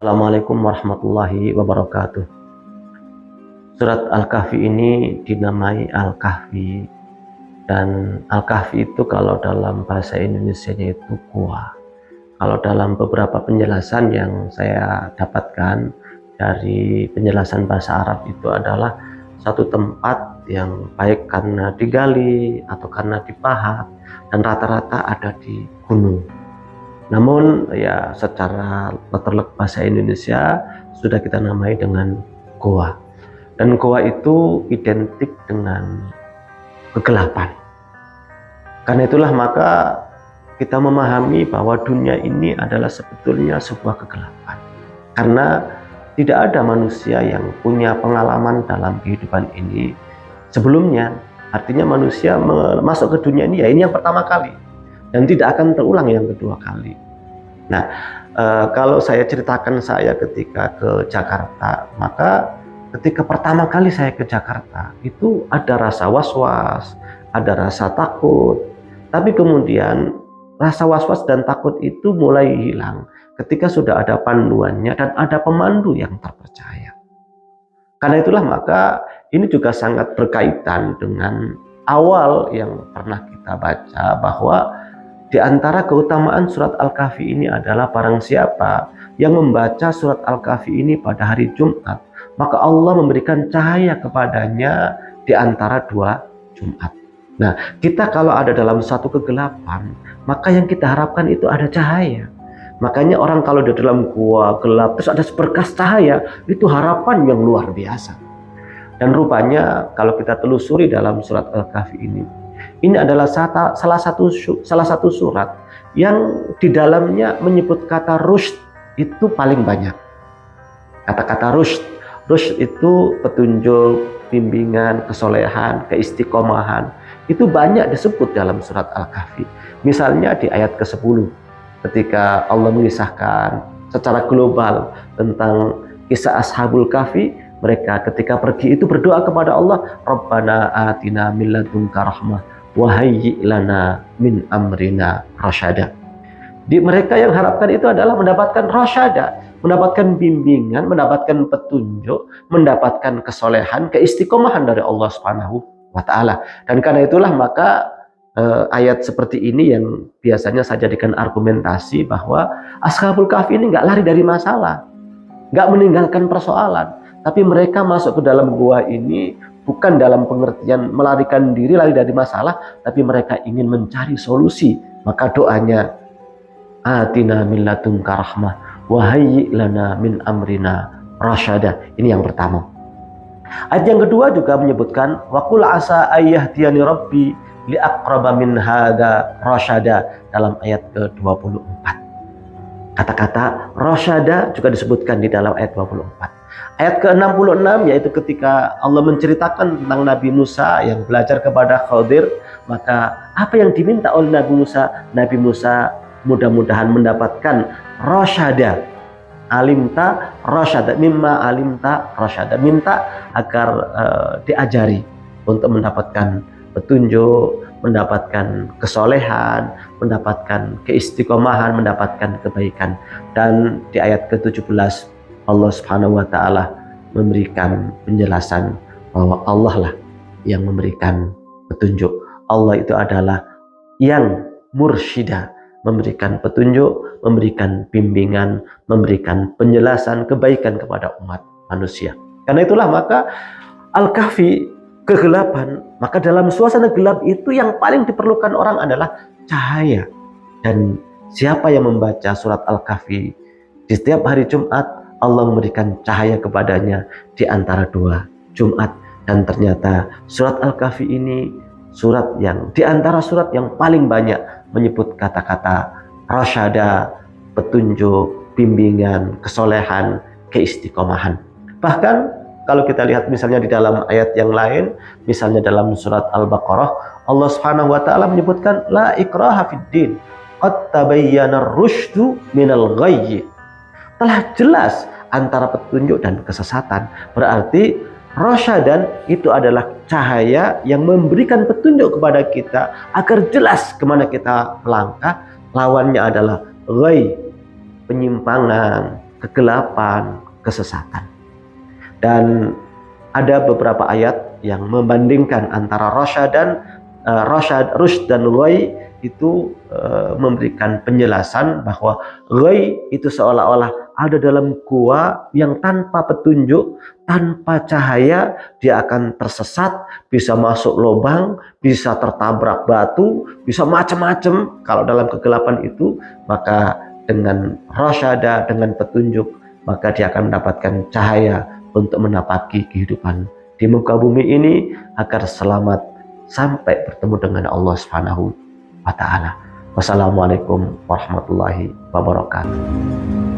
Assalamualaikum warahmatullahi wabarakatuh. Surat Al-Kahfi ini dinamai Al-Kahfi, dan Al-Kahfi itu kalau dalam bahasa Indonesianya itu gua. Kalau dalam beberapa penjelasan yang saya dapatkan dari penjelasan bahasa Arab itu adalah satu tempat yang baik karena digali atau karena dipahat, dan rata-rata ada di gunung. Namun ya secara letterlek bahasa Indonesia sudah kita namai dengan goa. Dan goa itu identik dengan kegelapan. Karena itulah maka kita memahami bahwa dunia ini adalah sebetulnya sebuah kegelapan. Karena tidak ada manusia yang punya pengalaman dalam kehidupan ini sebelumnya. Artinya manusia masuk ke dunia ini ya ini yang pertama kali, dan tidak akan terulang yang kedua kali. Nah, kalau saya ceritakan saya ketika ke Jakarta, maka ketika pertama kali saya ke Jakarta itu ada rasa was-was, ada rasa takut, tapi kemudian rasa was-was dan takut itu mulai hilang ketika sudah ada panduannya dan ada pemandu yang terpercaya. Karena itulah maka ini juga sangat berkaitan dengan awal yang pernah kita baca, bahwa di antara keutamaan surat Al-Kahfi ini adalah barang siapa yang membaca surat Al-Kahfi ini pada hari Jumat, maka Allah memberikan cahaya kepadanya di antara dua Jumat. Nah, kita kalau ada dalam satu kegelapan, maka yang kita harapkan itu ada cahaya. Makanya orang kalau di dalam gua gelap terus ada seberkas cahaya, itu harapan yang luar biasa. Dan rupanya kalau kita telusuri dalam surat Al-Kahfi ini adalah salah satu surat yang di dalamnya menyebut kata rusyd itu paling banyak. Kata-kata rusyd itu petunjuk, bimbingan, kesolehan, keistiqomahan, itu banyak disebut dalam surat Al-Kahfi. Misalnya di ayat ke-10 ketika Allah mengisahkan secara global tentang kisah Ashabul Kahfi, mereka ketika pergi itu berdoa kepada Allah, Rabbana atina min ladunka rahmah wa hayyi' lana min amrina rasyada. Di mereka yang harapkan itu adalah mendapatkan rasyada, mendapatkan bimbingan, mendapatkan petunjuk, mendapatkan kesolehan, keistiqomahan dari Allah Subhanahu wa taala. Dan karena itulah maka ayat seperti ini yang biasanya saya jadikan argumentasi bahwa Ashabul Kahfi ini nggak lari dari masalah, nggak meninggalkan persoalan, tapi mereka masuk ke dalam gua ini bukan dalam pengertian melarikan diri, lari dari masalah, tapi mereka ingin mencari solusi. Maka doanya, atina min ladunka rahmah wa hayyi' lana min amrina rasyada. Ini yang pertama. Ayat yang kedua juga menyebutkan wa qul asa ayyahdiyani rabbi li aqraba min hadza rasyada dalam ayat ke-24. Kata-kata rasyada juga disebutkan di dalam ayat 24. Ayat ke-66 yaitu ketika Allah menceritakan tentang Nabi Musa yang belajar kepada Khadir, maka apa yang diminta oleh Nabi Musa? Nabi Musa mudah-mudahan mendapatkan rasyada. Alimta rasyada, mimma alimta rasyada. Minta agar diajari untuk mendapatkan petunjuk, mendapatkan kesolehan, mendapatkan keistiqomahan, mendapatkan kebaikan. Dan di ayat ke-17 Allah Subhanahu wa taala memberikan penjelasan bahwa Allah lah yang memberikan petunjuk. Allah itu adalah yang mursyida, memberikan petunjuk, memberikan bimbingan, memberikan penjelasan kebaikan kepada umat manusia. Karena itulah maka Al-Kahfi, kegelapan, maka dalam suasana gelap itu yang paling diperlukan orang adalah cahaya. Dan siapa yang membaca surat Al-Kahfi di setiap hari Jumat, Allah memberikan cahaya kepadanya di antara dua Jumat. Dan ternyata surat Al-Kahfi ini surat yang di antara surat yang paling banyak menyebut kata-kata rasyada, petunjuk, bimbingan, kesolehan, keistiqomahan. Bahkan kalau kita lihat misalnya di dalam ayat yang lain, misalnya dalam surat Al-Baqarah, Allah Subhanahu wa taala menyebutkan la ikraha fid din, qad tabayyana ar-rusydu minal ghayy. Telah jelas antara petunjuk dan kesesatan. Berarti rasyadan itu adalah cahaya yang memberikan petunjuk kepada kita agar jelas kemana kita melangkah. Lawannya adalah ghayy, penyimpangan, kegelapan, kesesatan. Dan ada beberapa ayat yang membandingkan antara rusyd dan ghay itu memberikan penjelasan bahwa ghay itu seolah-olah ada dalam gua yang tanpa petunjuk, tanpa cahaya, dia akan tersesat, bisa masuk lubang, bisa tertabrak batu, bisa macam-macam. Kalau dalam kegelapan itu, maka dengan rasyada, dengan petunjuk, maka dia akan mendapatkan cahaya untuk menapaki kehidupan di muka bumi ini agar selamat sampai bertemu dengan Allah Subhanahu wa Ta'ala. Wassalamualaikum warahmatullahi wabarakatuh.